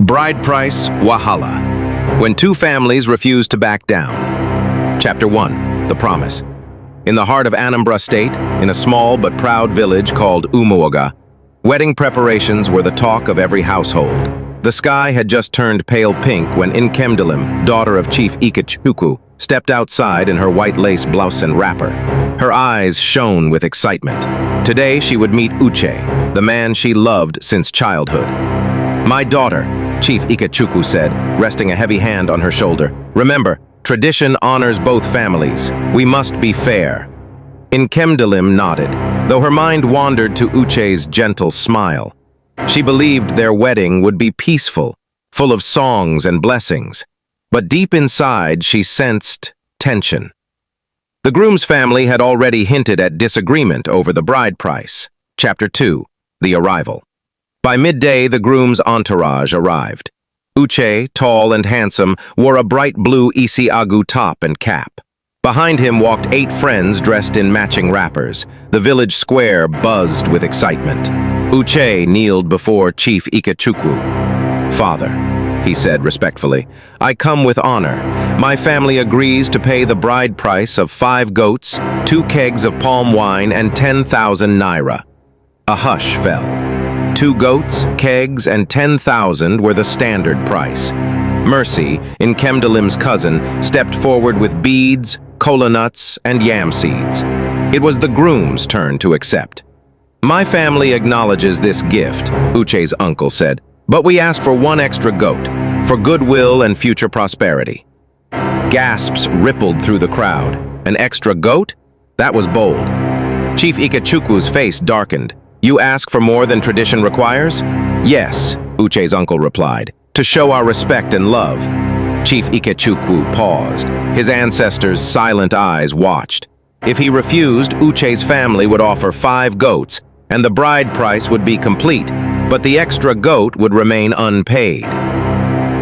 Bride Price, Wahala. When two families refuse to back down. Chapter 1. The Promise. In the heart of Anambra State, in a small but proud village called Umuoga, wedding preparations were the talk of every household. The sky had just turned pale pink when Nkemdilim, daughter of Chief Ikechukwu, stepped outside in her white lace blouse and wrapper. Her eyes shone with excitement. Today she would meet Uche, the man she loved since childhood. "My daughter," Chief Ikechukwu said, resting a heavy hand on her shoulder. "Remember, tradition honors both families. We must be fair." Nkemdilim nodded, though her mind wandered to Uche's gentle smile. She believed their wedding would be peaceful, full of songs and blessings. But deep inside, she sensed tension. The groom's family had already hinted at disagreement over the bride price. Chapter 2. The Arrival. By midday, the groom's entourage arrived. Uche, tall and handsome, wore a bright blue Isiagu top and cap. Behind him walked 8 friends dressed in matching wrappers. The village square buzzed with excitement. Uche kneeled before Chief Ikechukwu. "Father," he said respectfully, "I come with honor. My family agrees to pay the bride price of 5 goats, 2 kegs of palm wine, and 10,000 naira." A hush fell. 2 goats, kegs, and 10,000 were the standard price. Mercy, Nkemdilim's cousin, stepped forward with beads, kola nuts, and yam seeds. It was the groom's turn to accept. "My family acknowledges this gift," Uche's uncle said, "but we ask for 1 extra goat, for goodwill and future prosperity." Gasps rippled through the crowd. An extra goat? That was bold. Chief Ikechukwu's face darkened. "You ask for more than tradition requires?" "Yes," Uche's uncle replied, "to show our respect and love." Chief Ikechukwu paused. His ancestors' silent eyes watched. If he refused, Uche's family would offer 5 goats, and the bride price would be complete, but the extra goat would remain unpaid.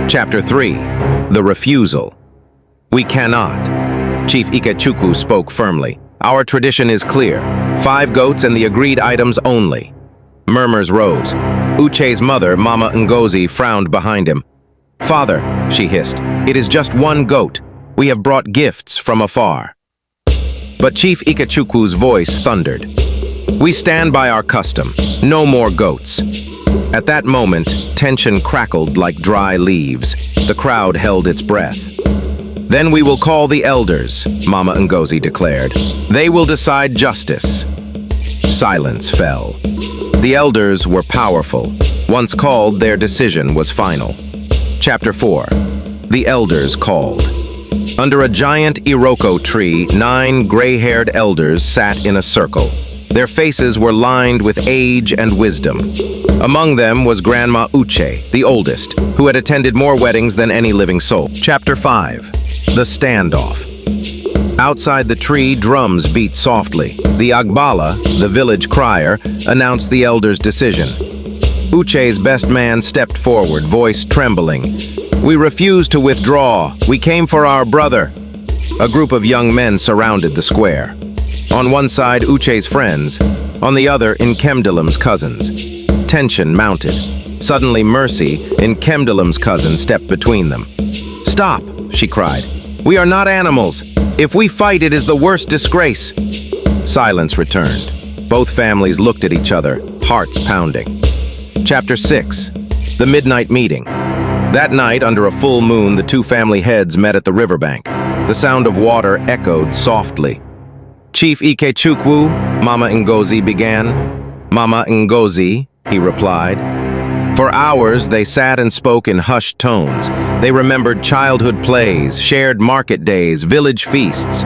Chapter 3. The Refusal. "We cannot." Chief Ikechukwu spoke firmly. "Our tradition is clear. 5 goats and the agreed items only." Murmurs rose. Uche's mother, Mama Ngozi, frowned behind him. "Father," she hissed, "it is just 1 goat. We have brought gifts from afar." But Chief Ikechukwu's voice thundered. "We stand by our custom. No more goats." At that moment, tension crackled like dry leaves. The crowd held its breath. "Then we will call the elders," Mama Ngozi declared. "They will decide justice." Silence fell. The elders were powerful. Once called, their decision was final. Chapter 4. The Elders Called. Under a giant Iroko tree, 9 gray-haired elders sat in a circle. Their faces were lined with age and wisdom. Among them was Grandma Uche, the oldest, who had attended more weddings than any living soul. Chapter 5. The Standoff. Outside the tree, drums beat softly. The Agbala, the village crier, announced the elders' decision. Uche's best man stepped forward, voice trembling. "We refuse to withdraw. We came for our brother." A group of young men surrounded the square. On one side, Uche's friends. On the other, Nkemdilim's cousins. Tension mounted. Suddenly, Mercy, Nkemdilim's cousin, stepped between them. "Stop," she cried. "We are not animals. If we fight, it is the worst disgrace." Silence returned. Both families looked at each other, hearts pounding. Chapter 6. The Midnight Meeting. That night, under a full moon, the 2 family heads met at the riverbank. The sound of water echoed softly. "Chief Ikechukwu," Mama Ngozi began. "Mama Ngozi," he replied. For hours, they sat and spoke in hushed tones. They remembered childhood plays, shared market days, village feasts.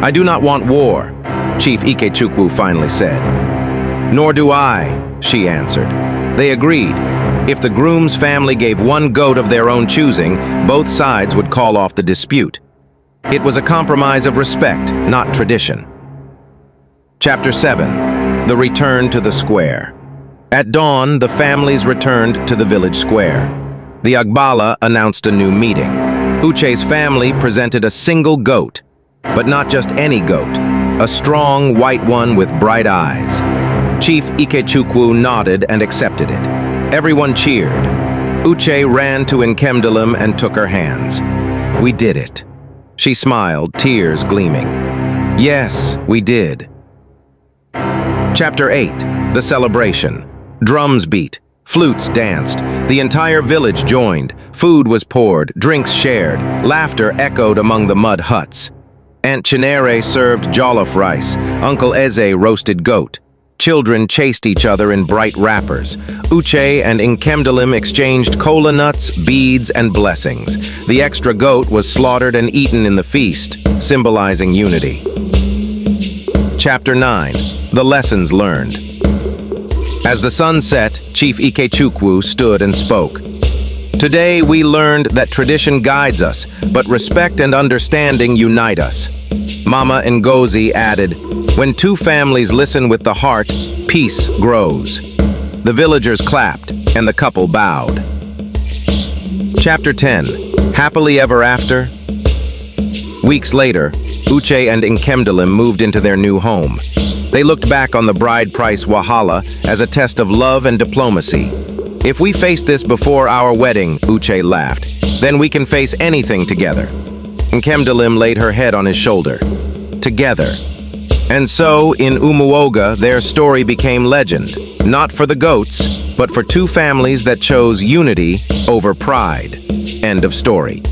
"I do not want war," Chief Ikechukwu finally said. "Nor do I," she answered. They agreed. If the groom's family gave 1 goat of their own choosing, both sides would call off the dispute. It was a compromise of respect, not tradition. Chapter 7. The Return to the Square. At dawn, the families returned to the village square. The Agbala announced a new meeting. Uche's family presented a single goat, but not just any goat, a strong white one with bright eyes. Chief Ikechukwu nodded and accepted it. Everyone cheered. Uche ran to Nkemdalim and took her hands. We did it. She smiled, tears gleaming. Yes, we did. Chapter 8. The Celebration. Drums beat. Flutes danced. The entire village joined. Food was poured, drinks shared. Laughter echoed among the mud huts. Aunt Chinere served jollof rice. Uncle Eze roasted goat. Children chased each other in bright wrappers. Uche and Nkemdalim exchanged cola nuts, beads, and blessings. The extra goat was slaughtered and eaten in the feast, symbolizing unity. Chapter 9. The Lessons Learned. As the sun set, Chief Ikechukwu stood and spoke. Today we learned that tradition guides us, but respect and understanding unite us. Mama Ngozi added, when two families listen with the heart, peace grows. The villagers clapped, and the couple bowed. Chapter 10. Happily Ever After. Weeks later, Uche and Nkemdalim moved into their new home. They looked back on the bride price Wahala as a test of love and diplomacy. If we face this before our wedding, Uche laughed, then we can face anything together. Nkemdalim laid her head on his shoulder. Together. And so, in Umuoga, their story became legend, not for the goats, but for two families that chose unity over pride. End of story.